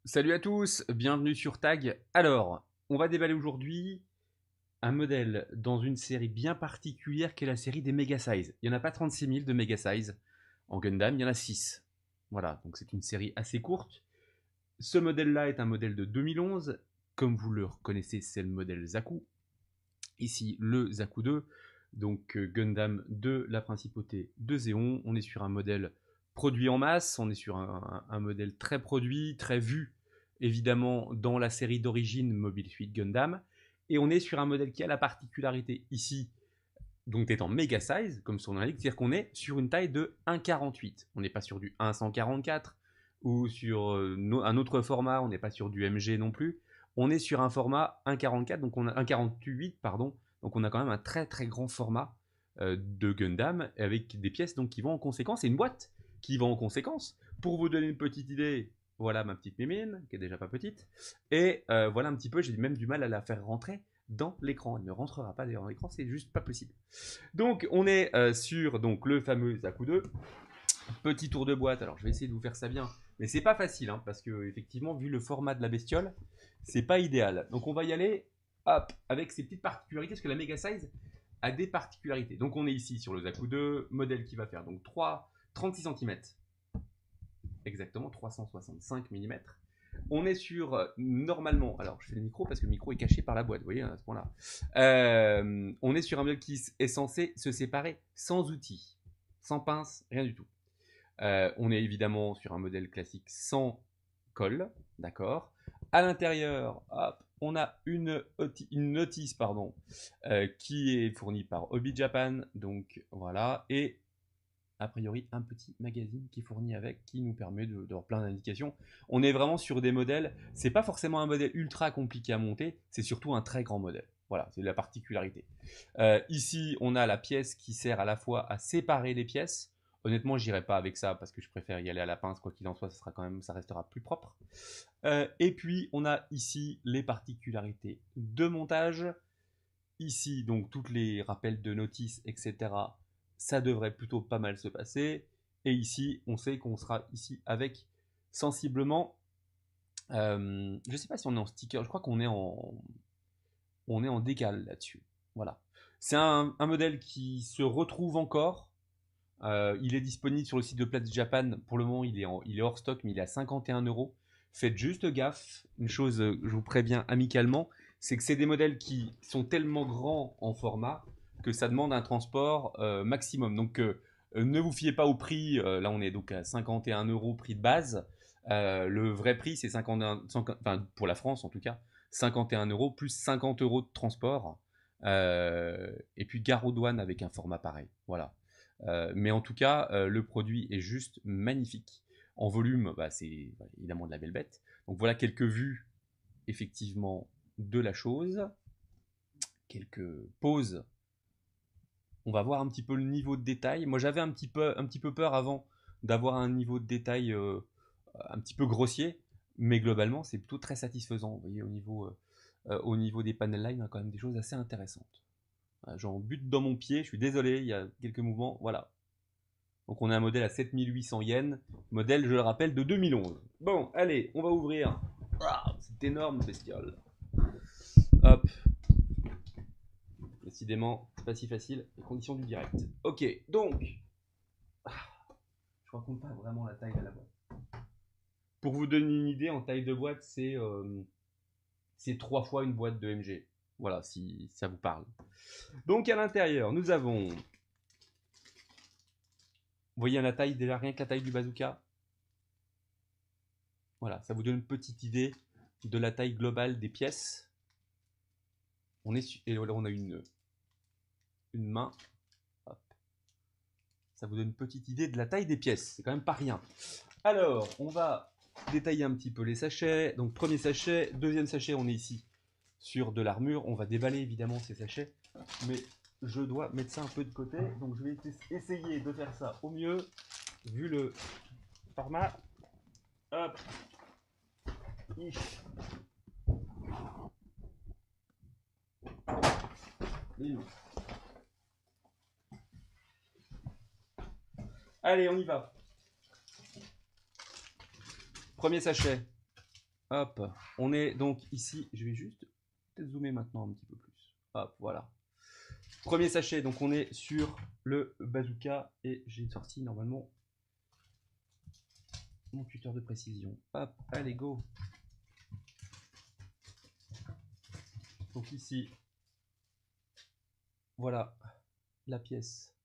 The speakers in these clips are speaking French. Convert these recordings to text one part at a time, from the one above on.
Salut à tous, bienvenue sur Tag. Alors, on va déballer aujourd'hui un modèle dans une série bien particulière qui est la série des Mega Size. Il n'y en a pas 36 000 de Mega Size en Gundam, il y en a 6. Voilà, donc c'est une série assez courte. Ce modèle-là est un modèle de 2011. Comme vous le reconnaissez, c'est le modèle Zaku. Ici, le Zaku 2, donc Gundam de la principauté de Zéon. On est sur un modèle produit en masse, on est sur un modèle très produit, très vu, évidemment, dans la série d'origine Mobile Suit Gundam. Et on est sur un modèle qui a la particularité ici, donc d'être en méga size, comme son nom l'indique, c'est-à-dire qu'on est sur une taille de 1,48. On n'est pas sur du 1,144 ou sur un autre format, on n'est pas sur du MG non plus. On est sur un format 1,44, donc on a 1,48, pardon, donc on a quand même un très très grand format de Gundam avec des pièces donc qui vont en conséquence et une boîte qui va en conséquence. Pour vous donner une petite idée, voilà ma petite mimine qui est déjà pas petite et voilà un petit peu, j'ai même du mal à la faire rentrer dans l'écran. Elle ne rentrera pas dans l'écran, c'est juste pas possible. Donc on est sur donc, le fameux Zaku 2. Petit tour de boîte, alors je vais essayer de vous faire ça bien, mais c'est pas facile, hein, parce que effectivement, vu le format de la bestiole, c'est pas idéal. Donc on va y aller, hop, avec ces petites particularités, parce que la Mega Size a des particularités. Donc on est ici sur le Zaku 2, modèle qui va faire donc 36 cm, exactement 365 mm. On est sur, normalement, alors je fais le micro parce que le micro est caché par la boîte, vous voyez, à ce point-là. On est sur un modèle qui est censé se séparer sans outils, sans pince, rien du tout. On est évidemment sur un modèle classique sans colle, d'accord. À l'intérieur, on a une notice pardon, qui est fournie par Hobby Japan, donc voilà, et a priori un petit magazine qui est fourni avec, qui nous permet d'avoir plein d'indications. On est vraiment sur des modèles, c'est pas forcément un modèle ultra compliqué à monter, c'est surtout un très grand modèle. Voilà, c'est la particularité. Ici, on a la pièce qui sert à la fois à séparer les pièces. Honnêtement, j'irai pas avec ça parce que je préfère y aller à la pince, quoi qu'il en soit, ça sera quand même, ça restera plus propre. Et puis, on a ici les particularités de montage. Ici, donc, tous les rappels de notice, etc. Ça devrait plutôt pas mal se passer. Et ici, on sait qu'on sera ici avec sensiblement. Je ne sais pas si on est en sticker, je crois qu'on est en décal là-dessus. Voilà. C'est un modèle qui se retrouve encore. Il est disponible sur le site de Platz Japan. Pour le moment, il est hors stock, mais il est à 51 €. Faites juste gaffe. Une chose, je vous préviens amicalement, c'est que c'est des modèles qui sont tellement grands en format que ça demande un transport maximum. Donc, ne vous fiez pas au prix. Là, on est donc à 51 € prix de base. Le vrai prix, c'est 51, enfin, pour la France en tout cas, 51 € plus 50 € de transport. Et puis, gare aux douanes avec un format pareil. Voilà. Mais en tout cas, le produit est juste magnifique. En volume, bah, c'est évidemment de la belle bête. Donc voilà quelques vues effectivement de la chose, quelques poses. On va voir un petit peu le niveau de détail. Moi j'avais un petit peu peur avant d'avoir un niveau de détail un petit peu grossier, mais globalement c'est plutôt très satisfaisant. Vous voyez au niveau des panel line, on a quand même des choses assez intéressantes. J'en bute dans mon pied, je suis désolé, il y a quelques mouvements, voilà. Donc on a un modèle à 7800 yens, modèle, je le rappelle, de 2011. Bon, allez, on va ouvrir. Ah, c'est énorme, bestiole. Hop. Décidément, c'est pas si facile, les conditions du direct. Ok, donc, je raconte pas vraiment la taille de la boîte. Pour vous donner une idée, en taille de boîte, c'est 3 fois une boîte de MG. Voilà, si ça vous parle. Donc à l'intérieur, nous avons, vous voyez la taille, déjà rien que la taille du bazooka. Voilà, ça vous donne une petite idée de la taille globale des pièces. Et là, on a une main. Hop. Ça vous donne une petite idée de la taille des pièces. C'est quand même pas rien. Alors, on va détailler un petit peu les sachets. Donc, premier sachet, deuxième sachet, on est ici sur de l'armure. On va déballer évidemment ces sachets. Mais je dois mettre ça un peu de côté. Donc, je vais essayer de faire ça au mieux, vu le format. Hop. Allez, on y va. Premier sachet. Hop, on est donc ici, je vais juste peut-être zoomer maintenant un petit peu plus. Hop, voilà. Premier sachet, donc on est sur le bazooka et j'ai sorti normalement mon cutter de précision. Hop, allez go. Donc ici, voilà la pièce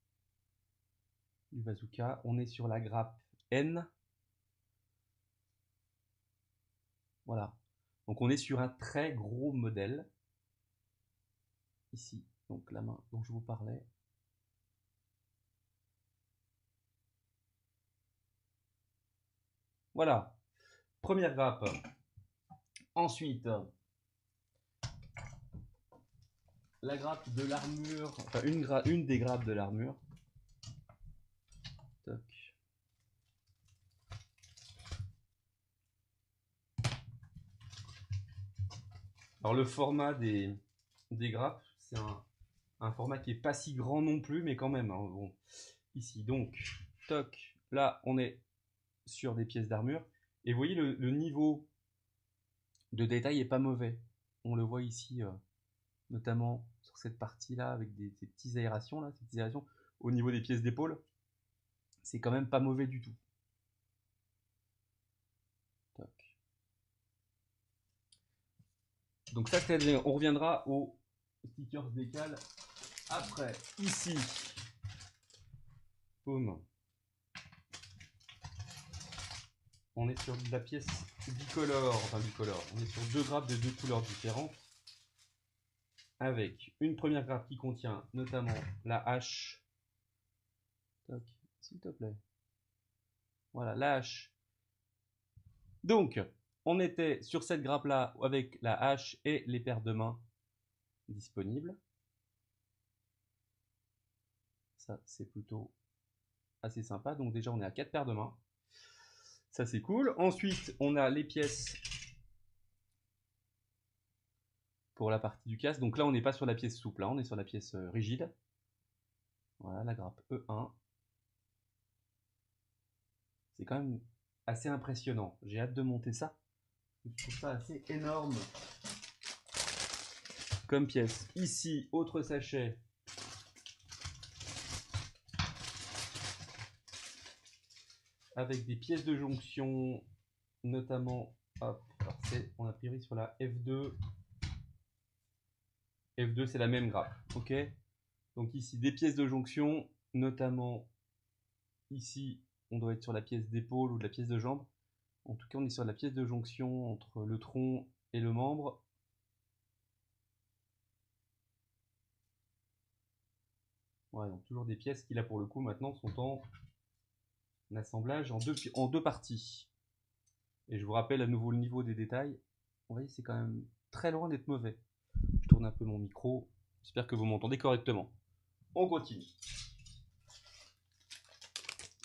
du bazooka. On est sur la grappe N. Voilà. Donc on est sur un très gros modèle. Ici, donc la main dont je vous parlais. Voilà. Première grappe. Ensuite, la grappe de l'armure, enfin une des grappes de l'armure. Toc. Alors le format des grappes, c'est un format qui est pas si grand non plus, mais quand même. Hein, bon. Ici, donc, toc, là on est sur des pièces d'armure. Et vous voyez le niveau de détail est pas mauvais. On le voit ici, notamment sur cette partie-là, avec ces petites aérations, là, ces petites aérations, au niveau des pièces d'épaule. C'est quand même pas mauvais du tout. Toc. Donc ça, on reviendra aux stickers décal après. Ici, boum. On est sur de la pièce bicolore, enfin bicolore. On est sur deux grappes de deux couleurs différentes, avec une première grappe qui contient notamment la hache. Toc, s'il te plaît. Voilà, la hache. Donc, on était sur cette grappe-là avec la hache et les paires de mains disponibles. Ça, c'est plutôt assez sympa. Donc déjà, on est à 4 paires de mains. Ça, c'est cool. Ensuite, on a les pièces pour la partie du casque. Donc là, on n'est pas sur la pièce souple, hein, on est sur la pièce rigide. Voilà, la grappe E1. C'est quand même assez impressionnant. J'ai hâte de monter ça. Je trouve ça assez énorme comme pièce. Ici, autre sachet. Avec des pièces de jonction, notamment, hop, alors on a priori sur la F2. F2, c'est la même grappe, ok. Donc ici, des pièces de jonction, notamment ici, on doit être sur la pièce d'épaule ou de la pièce de jambe. En tout cas, on est sur la pièce de jonction entre le tronc et le membre. Voilà, donc toujours des pièces qui, là, pour le coup, maintenant, sont en assemblage en deux parties. Et je vous rappelle à nouveau le niveau des détails. Vous voyez, c'est quand même très loin d'être mauvais. Je tourne un peu mon micro. J'espère que vous m'entendez correctement. On continue.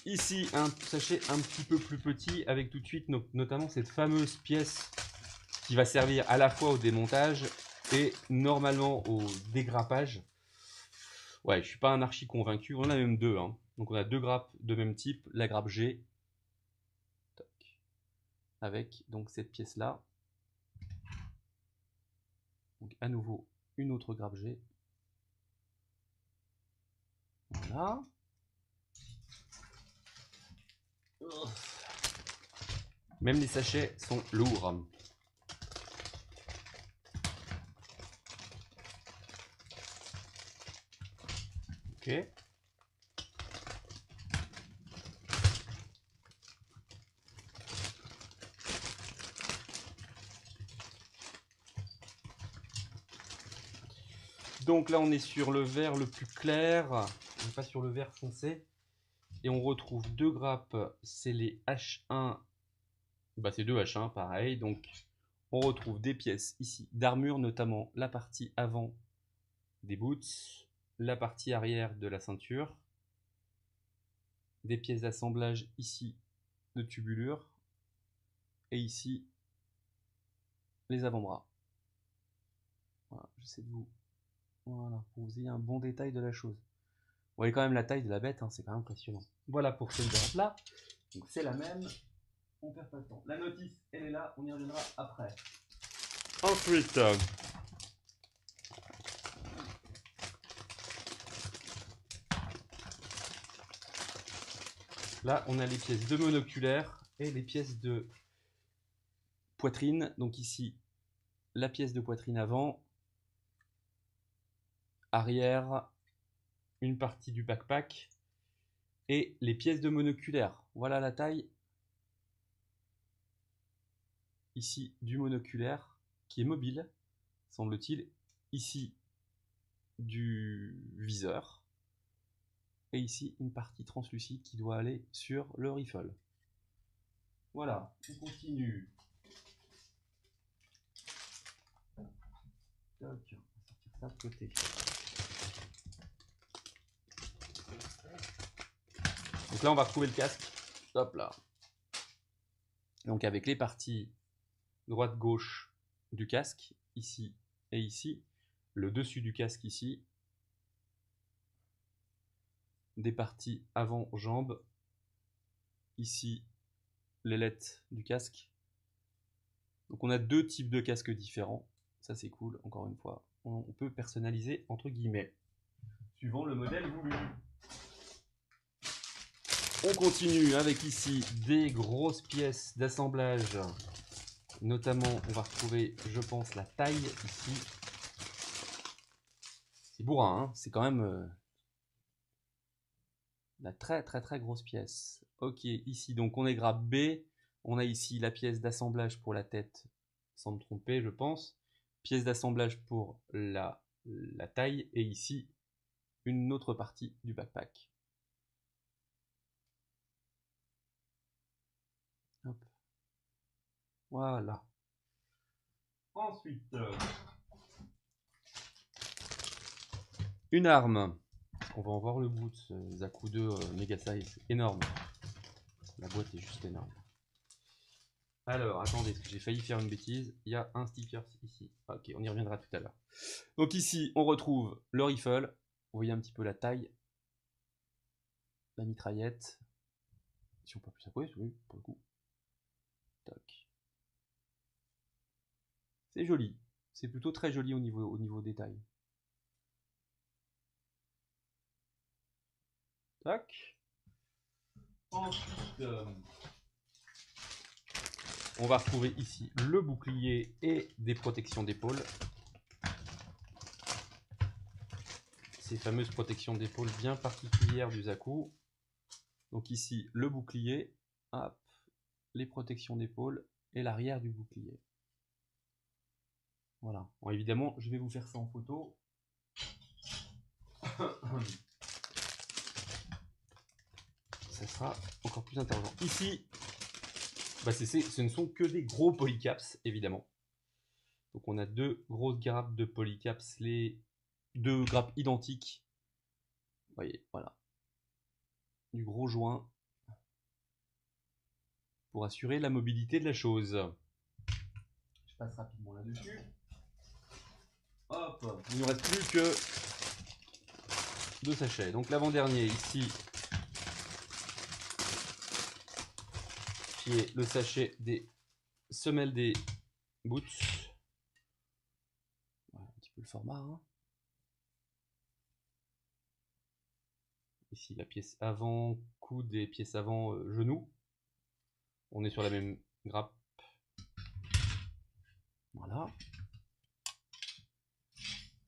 Ici, un sachet un petit peu plus petit avec tout de suite notamment cette fameuse pièce qui va servir à la fois au démontage et normalement au dégrappage. Ouais, je suis pas un archi convaincu. On en a même deux. Hein. Donc on a deux grappes de même type. La grappe G. Toc. Avec donc cette pièce-là. Donc à nouveau, une autre grappe G. Voilà. Même les sachets sont lourds. Ok. Donc là, on est sur le vert le plus clair, on n'est pas sur le vert foncé. Et on retrouve deux grappes, c'est les H1, bah c'est deux H1 pareil. Donc on retrouve des pièces ici d'armure, notamment la partie avant des boots, la partie arrière de la ceinture, des pièces d'assemblage ici de tubulure, et ici les avant-bras. Voilà, j'essaie de vous... Voilà, pour que vous ayez un bon détail de la chose. Vous voyez quand même la taille de la bête, hein, c'est quand même impressionnant. Voilà pour cette grappe là. Donc c'est la même. on perd pas de temps. La notice, elle est là, on y reviendra après. Ensuite, là, on a les pièces de monoculaire et les pièces de poitrine. Donc ici, la pièce de poitrine avant, arrière, une partie du backpack et les pièces de monoculaire. Voilà la taille ici du monoculaire qui est mobile, semble-t-il. Ici du viseur et ici une partie translucide qui doit aller sur le rifle. Voilà, on continue. Toc, on va sortir ça de côté. Donc là, on va retrouver le casque. Hop là. Donc avec les parties droite-gauche du casque, ici et ici, le dessus du casque ici, des parties avant-jambes, ici l'ailette du casque. Donc on a deux types de casques différents. Ça c'est cool, encore une fois. On peut personnaliser entre guillemets, suivant le modèle voulu. On continue avec ici des grosses pièces d'assemblage. Notamment, on va retrouver, je pense, la taille ici. C'est bourrin, hein, c'est quand même la très grosse pièce. Ok, ici, donc on est grade B. On a ici la pièce d'assemblage pour la tête, sans me tromper, je pense. Pièce d'assemblage pour la taille. Et ici, une autre partie du backpack. Hop. Voilà. Ensuite, une arme. On va en voir le bout de ce Zaku 2 Mega Size. Énorme. La boîte est juste énorme. Alors, attendez, j'ai failli faire une bêtise. Il y a un sticker ici. Ok, on y reviendra tout à l'heure. Donc ici, on retrouve le rifle. Vous voyez un petit peu la taille. La mitraillette. Si on peut plus s'appuyer, oui, pour le coup. Tac. C'est joli. C'est plutôt très joli au niveau détail. Tac. Ensuite, on va retrouver ici le bouclier et des protections d'épaule. Ces fameuses protections d'épaule bien particulières du Zaku. Donc ici, le bouclier, hop, les protections d'épaule et l'arrière du bouclier. Voilà. Bon, évidemment, je vais vous faire ça en photo. Ça sera encore plus intéressant. Ici, bah ce ne sont que des gros polycaps, évidemment. Donc on a deux grosses grappes de polycaps, les deux grappes identiques. Vous voyez, voilà. Du gros joint pour assurer la mobilité de la chose. Je passe rapidement là-dessus. Hop, il ne nous reste plus que deux sachets. Donc l'avant-dernier ici, qui est le sachet des semelles des boots. Voilà un petit peu le format. Hein. Ici la pièce avant coude et pièce avant genou. On est sur la même grappe. Voilà.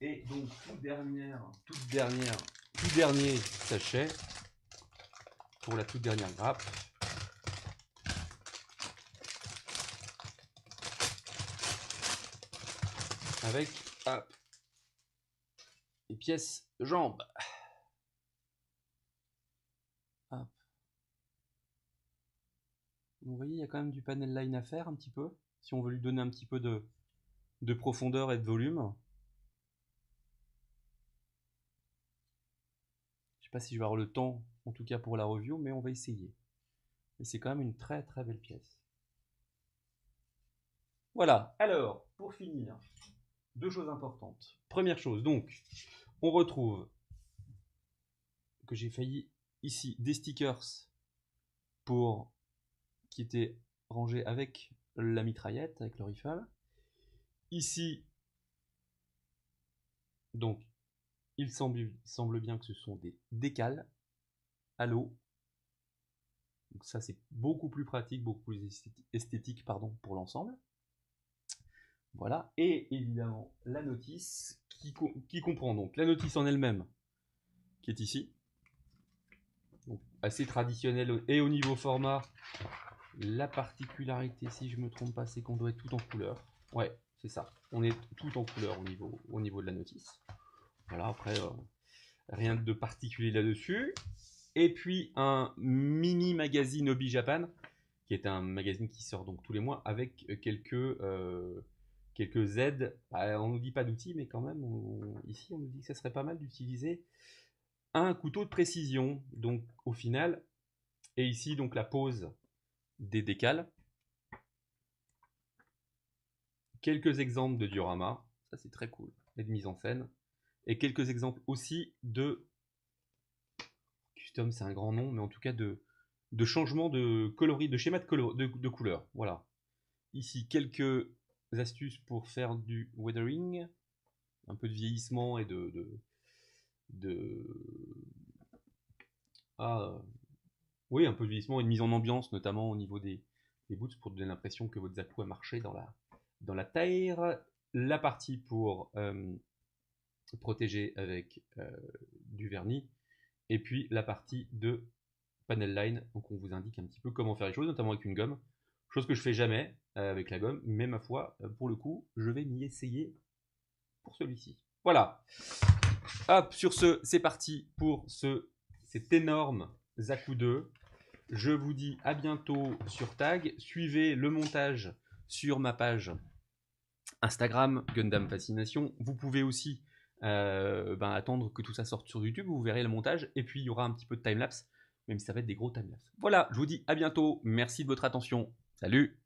Et donc tout dernier sachet pour la toute dernière grappe. Avec hop, les pièces de jambes. Hop. Vous voyez, il y a quand même du panel line à faire un petit peu, si on veut lui donner un petit peu de profondeur et de volume. Je sais pas si je vais avoir le temps, en tout cas pour la review, mais on va essayer. Mais c'est quand même une très belle pièce. Voilà, alors, pour finir, deux choses importantes. Première chose, donc, on retrouve, que j'ai failli ici, des stickers pour qui étaient rangés avec la mitraillette, avec le rifle. Ici, donc, il semble bien que ce sont des décals à l'eau. Donc ça, c'est beaucoup plus pratique, beaucoup plus esthétique pardon, pour l'ensemble. Voilà, et évidemment la notice qui comprend donc la notice en elle-même, qui est ici, donc assez traditionnelle et au niveau format. La particularité, si je me trompe pas, c'est qu'on doit être tout en couleur. Ouais, c'est ça, on est tout en couleur au niveau de la notice. Voilà, après, rien de particulier là-dessus. Et puis un mini magazine Hobby Japan, qui est un magazine qui sort donc tous les mois avec quelques aides. On nous dit pas d'outils, mais quand même, ici on nous dit que ça serait pas mal d'utiliser un couteau de précision. Donc au final, et ici donc la pose des décals. Quelques exemples de diorama, ça c'est très cool, et de mise en scène. Et quelques exemples aussi de custom, c'est un grand nom, mais en tout cas de changement de coloris, de schéma de couleur. Voilà. Ici, quelques astuces pour faire du weathering, un peu de vieillissement et oui, un peu de vieillissement et de mise en ambiance, notamment au niveau des boots, pour donner l'impression que votre Zaku a marché dans la terre. La partie pour protéger avec du vernis. Et puis la partie de panel line, donc on vous indique un petit peu comment faire les choses, notamment avec une gomme. Chose que je fais jamais avec la gomme, mais ma foi, pour le coup, je vais m'y essayer pour celui-ci. Voilà. Hop, sur ce, c'est parti pour cet énorme Zaku 2. Je vous dis à bientôt sur Tag. Suivez le montage sur ma page Instagram, Gundam Fascination. Vous pouvez aussi attendre que tout ça sorte sur YouTube. Vous verrez le montage. Et puis, il y aura un petit peu de timelapse, même si ça va être des gros timelapse. Voilà, je vous dis à bientôt. Merci de votre attention. Salut!